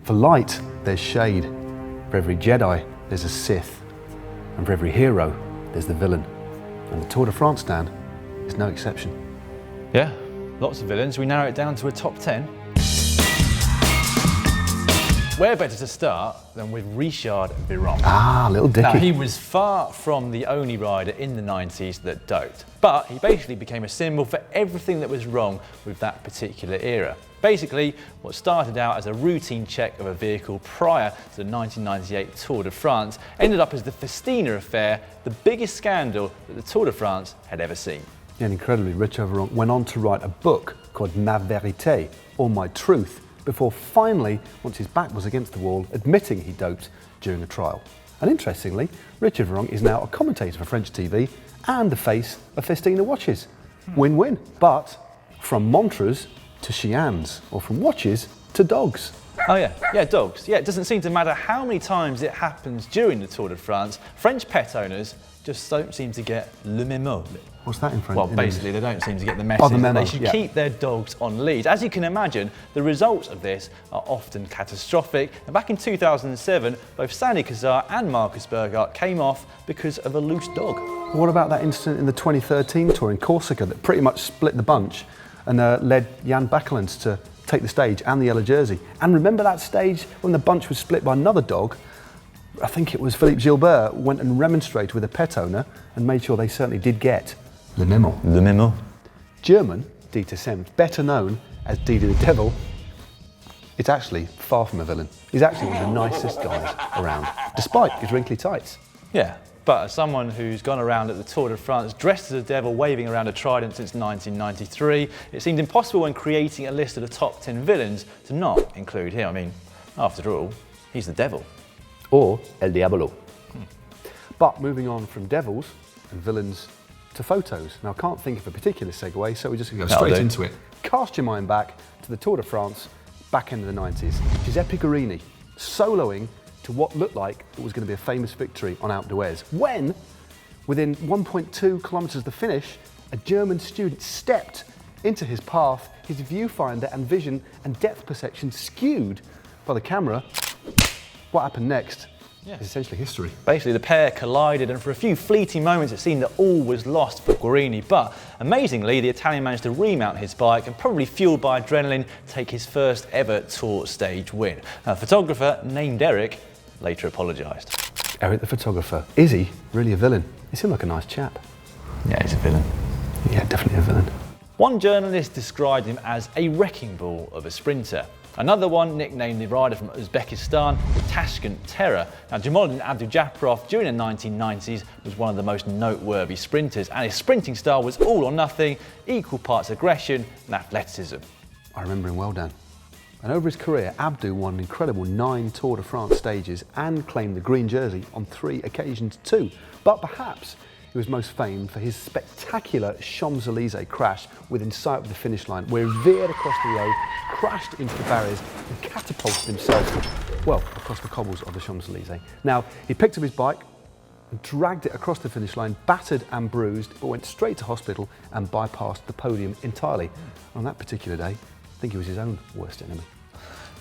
For light, there's shade. For every Jedi, there's a Sith. And for every hero, there's the villain. And the Tour de France, Dan, is no exception. Yeah, lots of villains. We narrow it down to a top 10. Where better to start than with Richard Virenque? Ah, little Dicky. Now, he was far from the only rider in the 90s that doped, but he basically became a symbol for everything that was wrong with that particular era. Basically, what started out as a routine check of a vehicle prior to the 1998 Tour de France ended up as the Festina affair, the biggest scandal that the Tour de France had ever seen. And incredibly, Richard Virenque went on to write a book called Ma Vérité, or My Truth, before finally, once his back was against the wall, admitting he doped during a trial. And interestingly, Richard Virenque is now a commentator for French TV and the face of Festina watches. Win-win. But from Montres to Chians, or from watches to dogs. Oh yeah, dogs. Yeah, it doesn't seem to matter how many times it happens during the Tour de France, French pet owners just don't seem to get le memo. What's that in French? Well, basically, they don't seem to get the message the memo, that they should keep their dogs on leads. As you can imagine, the results of this are often catastrophic. And back in 2007, both Sandy Cazard and Marcus Burghardt came off because of a loose dog. What about that incident in the 2013 Tour in Corsica that pretty much split the bunch and led Jan Bakelans to take the stage and the yellow jersey? And remember that stage when the bunch was split by another dog? I think it was Philippe Gilbert went and remonstrated with a pet owner and made sure they certainly did get le memo. Le memo. German Dieter Senft, better known as Didi the Devil, it's actually far from a villain. He's actually one of the nicest guys around, despite his wrinkly tights. Yeah, but as someone who's gone around at the Tour de France dressed as a devil waving around a trident since 1993, it seemed impossible when creating a list of the top 10 villains to not include him. I mean, after all, he's the devil. Or El Diablo. But moving on from devils and villains to photos. Now, I can't think of a particular segue, so we're just going to go straight into it. Cast your mind back to the Tour de France, back end of the 90s. Giuseppe Guarini soloing to what looked like it was going to be a famous victory on Alpe d'Huez, when, within 1.2 kilometres of the finish, a German student stepped into his path, his viewfinder and vision and depth perception skewed by the camera. What happened next is essentially history. Basically, the pair collided, and for a few fleeting moments it seemed that all was lost for Guarini, but amazingly the Italian managed to remount his bike and, probably fueled by adrenaline, take his first ever Tour stage win. A photographer named Eric later apologised. Eric the photographer. Is he really a villain? He seemed like a nice chap. Yeah, he's a villain. Yeah, definitely a villain. One journalist described him as a wrecking ball of a sprinter. Another one nicknamed the rider from Uzbekistan the Tashkent Terror. Now, Djamoloudine Abdoujaparov during the 1990s was one of the most noteworthy sprinters, and his sprinting style was all or nothing, equal parts aggression and athleticism. I remember him well, Dan. And over his career, Abdou won an incredible 9 Tour de France stages and claimed the green jersey on 3 occasions too. But perhaps he was most famed for his spectacular Champs-Élysées crash within sight of the finish line, where he veered across the road, crashed into the barriers and catapulted himself, well, across the cobbles of the Champs-Élysées. Now, he picked up his bike and dragged it across the finish line, battered and bruised, but went straight to hospital and bypassed the podium entirely. On that particular day, I think he was his own worst enemy.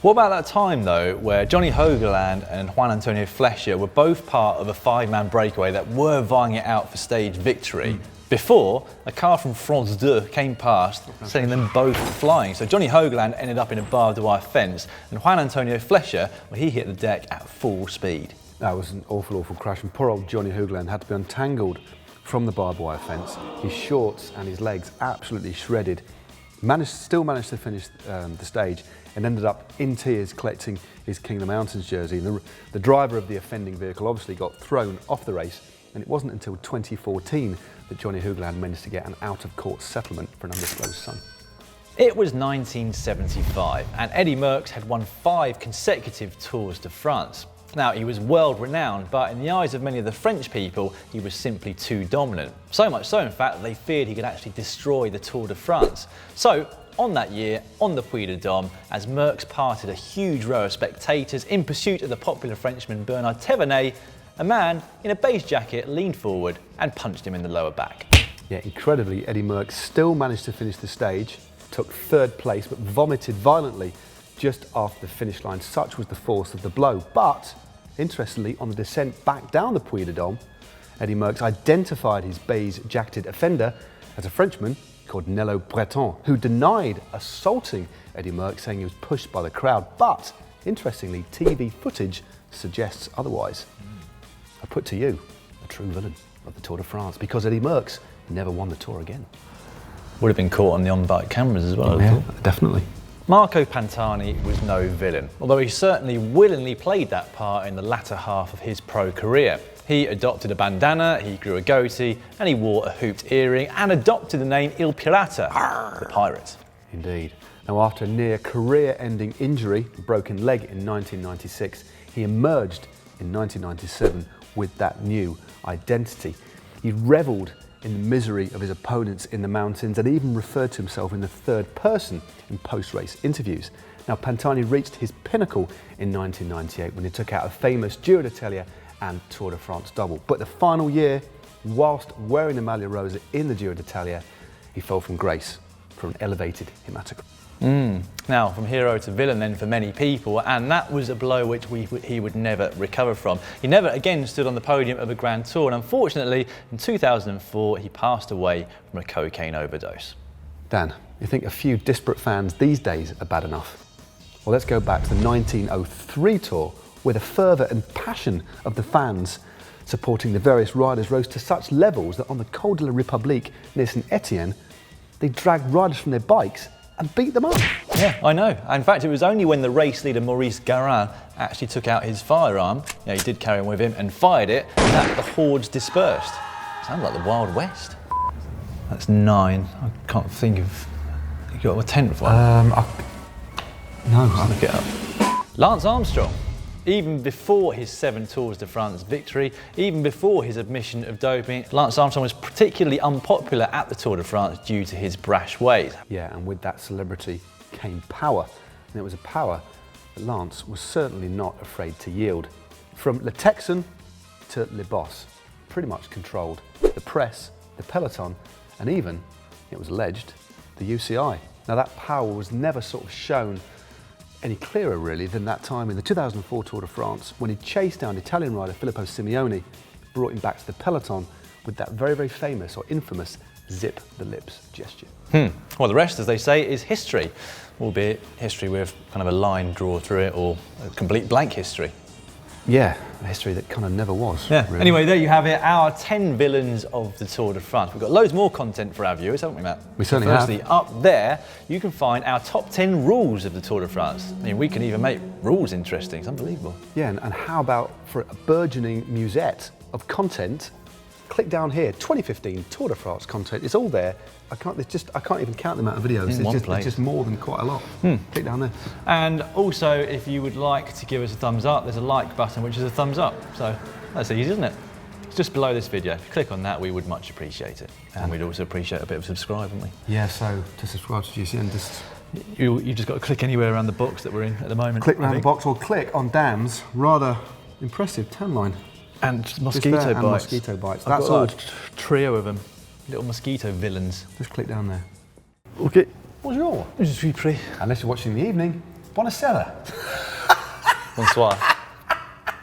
What about that time though, where Johnny Hogeland and Juan Antonio Flecha were both part of a 5-man breakaway that were vying it out for stage victory, before a car from France 2 came past, sending them both flying. So Johnny Hogeland ended up in a barbed wire fence, and Juan Antonio Flecha, well, he hit the deck at full speed. That was an awful, awful crash, and poor old Johnny Hogeland had to be untangled from the barbed wire fence. His shorts and his legs absolutely shredded. Still managed to finish the stage and ended up in tears collecting his Kingdom Mountains jersey. And the driver of the offending vehicle obviously got thrown off the race, and it wasn't until 2014 that Johnny Hogeland managed to get an out-of-court settlement for an undisclosed sum. It was 1975, and Eddie Merckx had won 5 consecutive Tours de France. Now, he was world-renowned, but in the eyes of many of the French people, he was simply too dominant. So much so, in fact, that they feared he could actually destroy the Tour de France. So, on that year, on the Puy de Dôme, as Merckx parted a huge row of spectators in pursuit of the popular Frenchman Bernard Thévenet, a man in a beige jacket leaned forward and punched him in the lower back. Yeah, incredibly, Eddie Merckx still managed to finish the stage, took 3rd place, but vomited violently just after the finish line. Such was the force of the blow. But, interestingly, on the descent back down the Puy de Dôme, Eddy Merckx identified his beige jacketed offender as a Frenchman called Nello Breton, who denied assaulting Eddy Merckx, saying he was pushed by the crowd. But, interestingly, TV footage suggests otherwise. I put to you, a true villain of the Tour de France, because Eddy Merckx never won the Tour again. Would have been caught on the on-bike cameras as well. Yeah, definitely. Marco Pantani was no villain, although he certainly willingly played that part in the latter half of his pro career. He adopted a bandana, he grew a goatee, and he wore a hooped earring and adopted the name Il Pirata, the pirate. Indeed. Now, after a near career-ending injury, a broken leg in 1996, he emerged in 1997 with that new identity. He revelled in the misery of his opponents in the mountains and even referred to himself in the third person in post-race interviews. Now, Pantani reached his pinnacle in 1998 when he took out a famous Giro d'Italia and Tour de France double. But the final year, whilst wearing the Maglia Rosa in the Giro d'Italia, he fell from grace for an elevated hematocrit. Now, from hero to villain then for many people, and that was a blow which he would never recover from. He never again stood on the podium of a Grand Tour, and unfortunately, in 2004, he passed away from a cocaine overdose. Dan, you think a few disparate fans these days are bad enough? Well, let's go back to the 1903 Tour, where the fervour and passion of the fans supporting the various riders rose to such levels that on the Col de la Republique near St Etienne, they dragged riders from their bikes and beat them up. Yeah, I know. In fact, it was only when the race leader Maurice Garin actually took out his firearm, he did carry on with him, and fired it, that the hordes dispersed. Sounds like the Wild West. That's 9. I can't think of... You got a 10th one? No. I'll look it up. Lance Armstrong. Even before his 7 Tours de France victory, even before his admission of doping, Lance Armstrong was particularly unpopular at the Tour de France due to his brash ways. Yeah, and with that celebrity came power. And it was a power that Lance was certainly not afraid to yield. From Le Texan to Le Boss, pretty much controlled the press, the peloton, and even, it was alleged, the UCI. Now that power was never sort of shown any clearer really than that time in the 2004 Tour de France when he chased down Italian rider Filippo Simeoni, brought him back to the peloton with that very, very famous or infamous zip the lips gesture. Well, the rest, as they say, is history, albeit history with kind of a line drawn through it or a complete blank history. Yeah, a history that kind of never was. Yeah. Really. Anyway, there you have it, our 10 villains of the Tour de France. We've got loads more content for our viewers, haven't we, Matt? We certainly have. Firstly, up there, you can find our top 10 rules of the Tour de France. I mean, we can even make rules interesting. It's unbelievable. Yeah, and how about for a burgeoning musette of content? Click down here, 2015 Tour de France content. It's all there. I can't even count the amount of videos. It's just more than quite a lot. Click down there. And also, if you would like to give us a thumbs up, there's a like button, which is a thumbs up. So that's easy, isn't it? It's just below this video. If you click on that, we would much appreciate it. And we'd also appreciate a bit of subscribe, wouldn't we? Yeah, so to subscribe to GCN, just... You just got to click anywhere around the box that we're in at the moment. Click around the box or click on Dan's rather impressive tan line. And mosquito bites. And mosquito bites. I've That's got all. A trio of them. Little mosquito villains. Just click down there. Okay. Bonjour. Je suis prêt. Unless you're watching in the evening, buonasera. Bonsoir.